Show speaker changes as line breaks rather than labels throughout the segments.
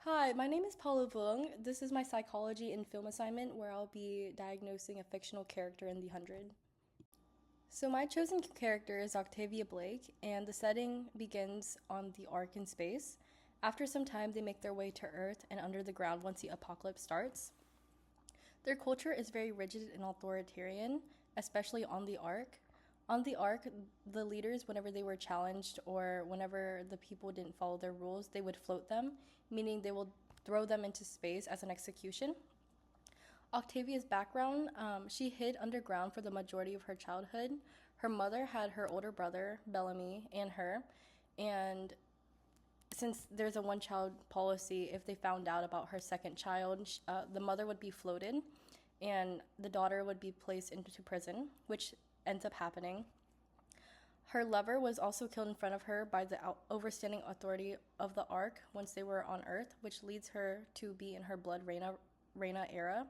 Hi, my name is Paula Vung. This is my psychology and film assignment where I'll be diagnosing a fictional character in the 100. So, my chosen character is Octavia Blake, and the setting begins on the Ark in space. After some time, they make their way to Earth and under the ground once the apocalypse starts. Their culture is very rigid and authoritarian, especially on the Ark. On the Ark, the leaders, whenever they were challenged or whenever the people didn't follow their rules, they would float them, meaning they will throw them into space as an execution. Octavia's background, she hid underground for the majority of her childhood. Her mother had her older brother, Bellamy, and her. And since there's a one child policy, if they found out about her second child, the mother would be floated and the daughter would be placed into prison, which ends up happening. Her lover was also killed in front of her by the overstanding authority of the Ark once they were on Earth, which leads her to be in her blood Reina era,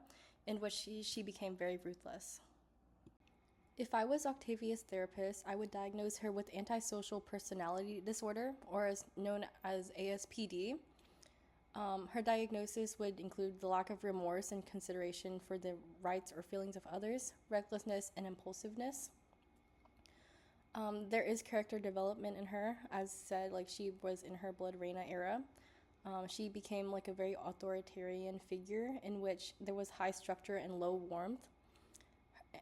in which she became very ruthless. If I was Octavia's therapist, I would diagnose her with antisocial personality disorder, or as known as ASPD. Her diagnosis would include the lack of remorse and consideration for the rights or feelings of others, recklessness, and impulsiveness. There is character development in her, as said, like she was in her Blood Reina era. She became like a very authoritarian figure in which there was high structure and low warmth,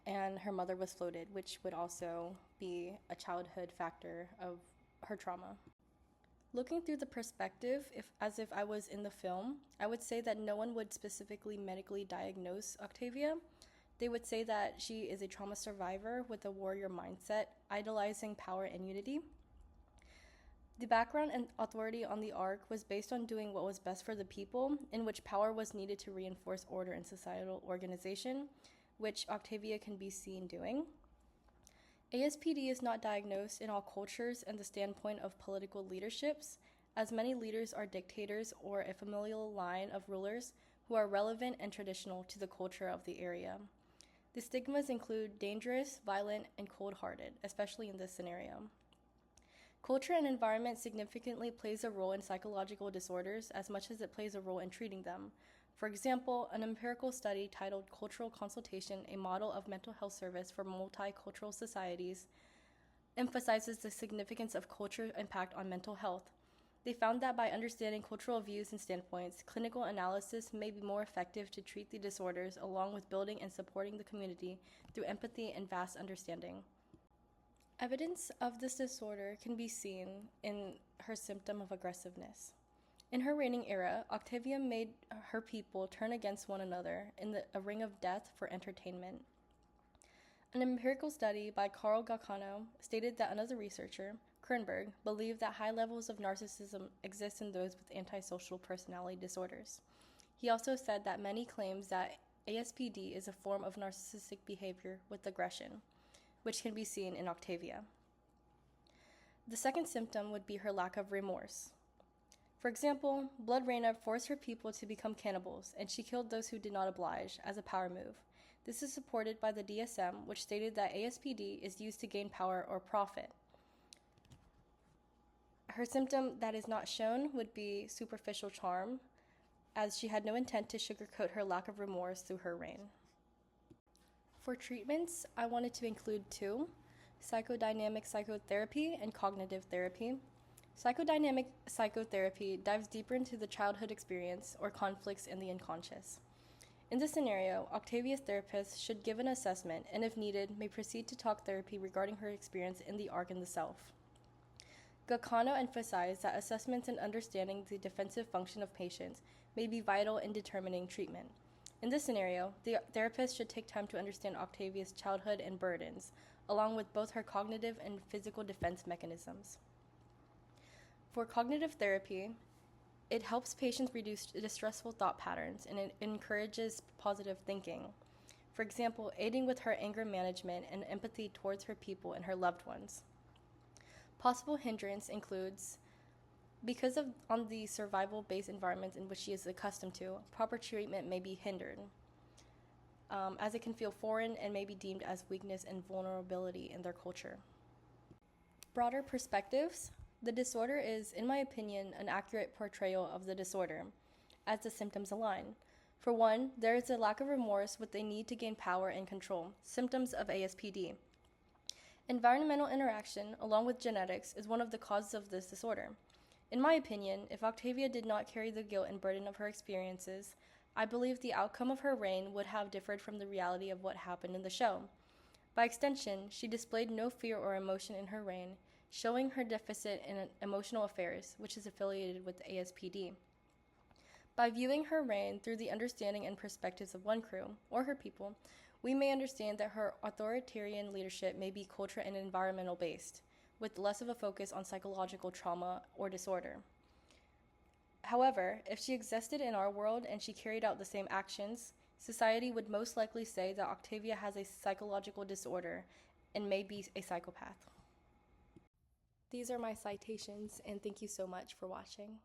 and her mother was floated, which would also be a childhood factor of her trauma. Looking through the perspective, as if I was in the film, I would say that no one would specifically medically diagnose Octavia. They would say that she is a trauma survivor with a warrior mindset, idolizing power and unity. The background and authority on the Ark was based on doing what was best for the people, in which power was needed to reinforce order and societal organization, which Octavia can be seen doing. ASPD is not diagnosed in all cultures and the standpoint of political leaderships, as many leaders are dictators or a familial line of rulers who are relevant and traditional to the culture of the area. The stigmas include dangerous, violent, and cold-hearted, especially in this scenario. Culture and environment significantly plays a role in psychological disorders as much as it plays a role in treating them. For example, an empirical study titled Cultural Consultation, a Model of Mental Health Service for Multicultural Societies, emphasizes the significance of culture's impact on mental health. They found that by understanding cultural views and standpoints, clinical analysis may be more effective to treat the disorders, along with building and supporting the community through empathy and vast understanding. Evidence of this disorder can be seen in her symptom of aggressiveness. In her reigning era, Octavia made her people turn against one another in a ring of death for entertainment. An empirical study by Carl Galcano stated that another researcher, Kernberg, believed that high levels of narcissism exist in those with antisocial personality disorders. He also said that many claims that ASPD is a form of narcissistic behavior with aggression, which can be seen in Octavia. The second symptom would be her lack of remorse. For example, Blood Reina forced her people to become cannibals, and she killed those who did not oblige, as a power move. This is supported by the DSM, which stated that ASPD is used to gain power or profit. Her symptom that is not shown would be superficial charm, as she had no intent to sugarcoat her lack of remorse through her reign. For treatments, I wanted to include two: psychodynamic psychotherapy and cognitive therapy. Psychodynamic psychotherapy dives deeper into the childhood experience or conflicts in the unconscious. In this scenario, Octavia's therapist should give an assessment and, if needed, may proceed to talk therapy regarding her experience in the Ark and the self. Gaccano emphasized that assessments and understanding the defensive function of patients may be vital in determining treatment. In this scenario, the therapist should take time to understand Octavia's childhood and burdens, along with both her cognitive and physical defense mechanisms. For cognitive therapy, it helps patients reduce distressful thought patterns and it encourages positive thinking. For example, aiding with her anger management and empathy towards her people and her loved ones. Possible hindrance includes, because of on the survival-based environments in which she is accustomed to, proper treatment may be hindered, as it can feel foreign and may be deemed as weakness and vulnerability in their culture. Broader perspectives. The disorder is, in my opinion, an accurate portrayal of the disorder. as the symptoms align. For one, there is a lack of remorse with a need to gain power and control, symptoms of ASPD. Environmental interaction, along with genetics, is one of the causes of this disorder. In my opinion, if Octavia did not carry the guilt and burden of her experiences, I believe the outcome of her reign would have differed from the reality of what happened in the show. By extension, she displayed no fear or emotion in her reign, showing her deficit in emotional affairs, which is affiliated with the ASPD. By viewing her reign through the understanding and perspectives of one crew, or her people, we may understand that her authoritarian leadership may be cultural and environmental based, with less of a focus on psychological trauma or disorder. However, if she existed in our world and she carried out the same actions, society would most likely say that Octavia has a psychological disorder and may be a psychopath. These are my citations, and thank you so much for watching.